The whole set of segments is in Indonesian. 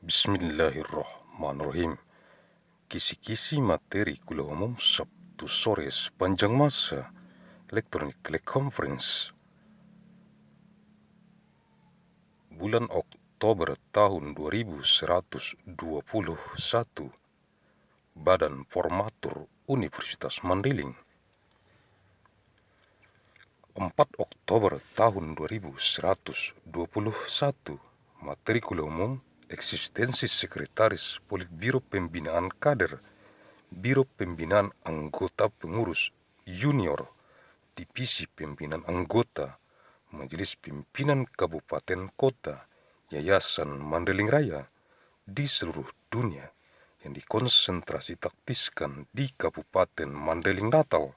Bismillahirrahmanirrahim. Kisi-kisi materi kuliah umum Sabtu sore sepanjang masa elektronik teleconference bulan Oktober tahun 2121. Badan Formatur Universitas Mandailing. 4 Oktober tahun 2121. Materi kuliah umum Eksistensi Sekretaris Politbiro Pembinaan Kader, Biro Pembinaan Anggota Pengurus Junior, Divisi Pimpinan Anggota, Majelis Pimpinan Kabupaten Kota, Yayasan Mandailing Raya di seluruh dunia yang dikonsentrasitaktiskan di Kabupaten Mandailing Natal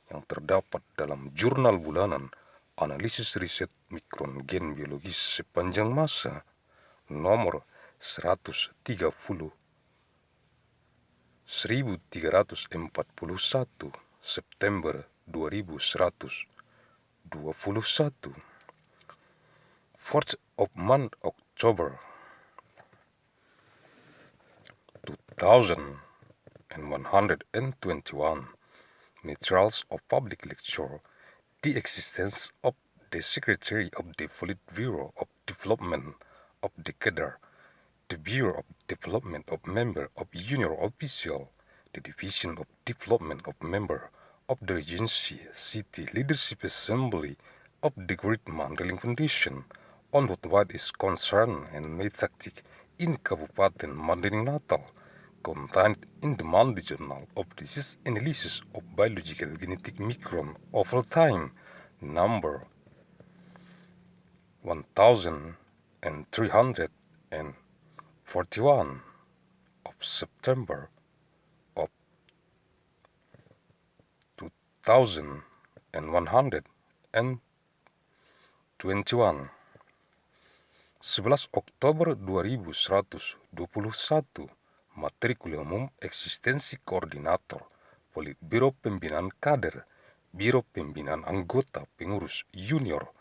yang terdapat dalam Jurnal Bulanan Analisis Riset Mikron Gen Biologis sepanjang masa nomor 1341 September 2121. 4th of month October 2121. Materials of public lecture, the existence of the Secretary of the Politbiro of Development of the Kader, the Bureau of Development of Member of Junior Official, the Division of Development of Member of the Regency City Leadership Assembly of the Great Mandailing Foundation on what is concerned and made tactic in Kabupaten Mandailing Natal, contained in the monthly Journal of Disease Analysis of Biological Genetic Micron of all time, number 1341 of September of 2121. 11 Oktober 2121. Materi kuliah umum Eksistensi Koordinator Politbiro Pembinaan Kader, Biro Pembinaan Anggota Pengurus Junior,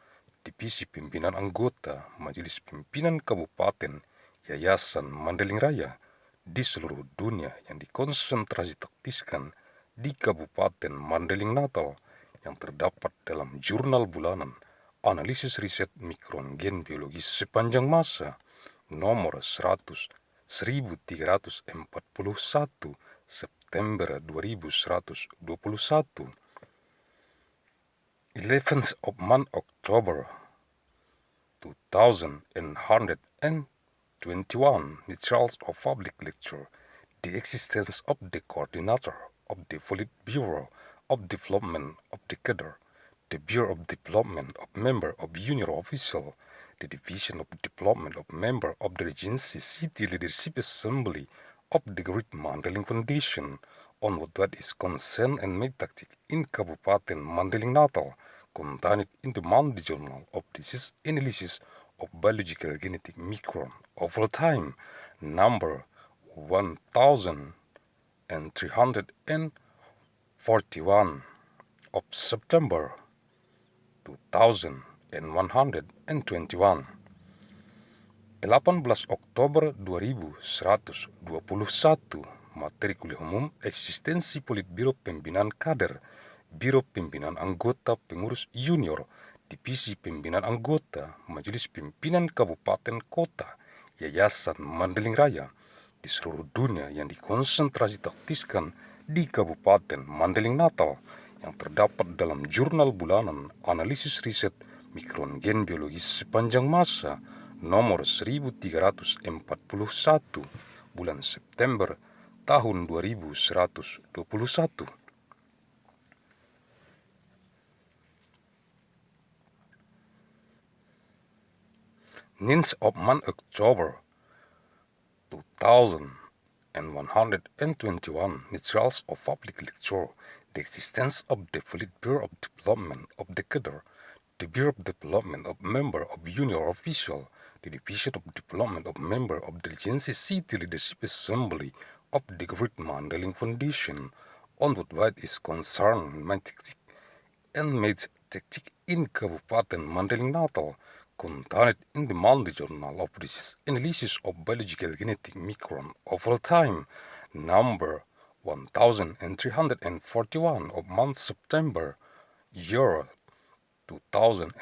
Divisi Pimpinan Anggota, Majelis Pimpinan Kabupaten, Yayasan Mandailing Raya di seluruh dunia yang dikonsentrasitaktiskan di Kabupaten Mandailing Natal yang terdapat dalam Jurnal Bulanan Analisis Riset Mikron Gen Biologis sepanjang masa nomor 1341 September 2121. 11th of month October 2121. Materials of public lecture, the existence of the coordinator of the Politbiro of Development of the Kader, the Bureau of Development of Member of Junior Official, the Division of Development of Member of the Regency City Leadership Assembly of the Great Mandailing Foundation on what is concerned and made tactic in Kabupaten Mandailing Natal, contained in the monthly Journal of Disease Analysis of Biological Genetic Micron of all time, number 1341 of September 2121. 18 Oktober 2121. Materi kuliah umum Eksistensi Politbiro Pembinaan Kader, Biro Pimpinan Anggota Pengurus Junior, Divisi Pimpinan Anggota, Majelis Pimpinan Kabupaten Kota, Yayasan Mandailing Raya di seluruh dunia yang dikonsentrasitaktiskan di Kabupaten Mandailing Natal yang terdapat dalam Jurnal Bulanan Analisis Riset Mikron Gen Biologis sepanjang masa nomor 1341 bulan September tahun 2121. Ninth of month October 2121. Materials of public lecture, the existence of the Politbiro of Development of the Kader, the Bureau of Development of Member of Junior Official, the Division of Development of Member of the Regency City Leadership Assembly of the Great Mandailing Foundation on what is concerned and made tactic in Kabupaten Mandailing Natal, contained in the Monday Journal of Disease Analysis of Biological Genetic Micron of all time, number 1341 of month September, year 2121.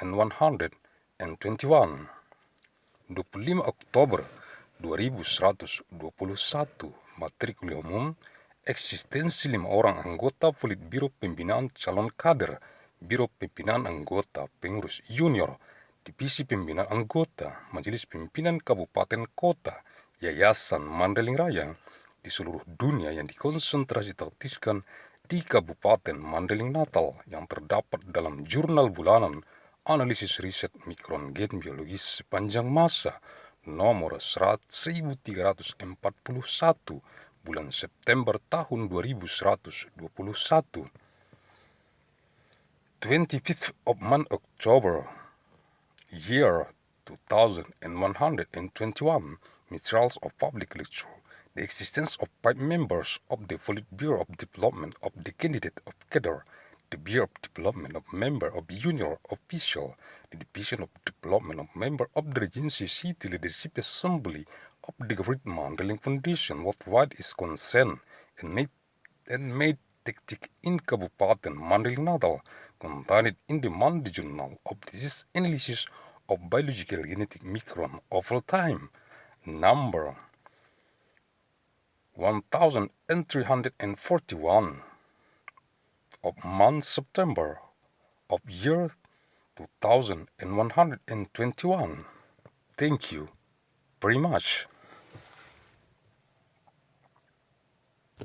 25 Oktober 2121, Materi Kuliah Umum, Eksistensi 5 orang anggota Politbiro Pembinaan calon kader, Biro Pimpinan Anggota, Pengurus Junior, Divisi Pembinaan Anggota, Majelis Pimpinan Kabupaten Kota, Yayasan Mandailing Raya, di seluruh dunia yang dikonsentrasitaktiskan di Kabupaten Mandailing Natal yang terdapat dalam Jurnal Bulanan, Analisis Riset Mikron Gen Biologis sepanjang masa nomor 1341 bulan September tahun 2121. 25th of month October, year 2121, materials of public lecture. The existence of 5 members of the Politbiro of Development of the candidate of Kader, the Bureau of Development of member of Junior Official, the Division of Development of member of the Regency City Leadership Assembly of the Great Mandailing Foundation worldwide is concerned and made tactic in Kabupaten Mandailing Natal, contained in the Monday Journal of Disease Analysis of Biological Genetic Micron of all time, number 1341 of month September of year 2121. Thank you very much.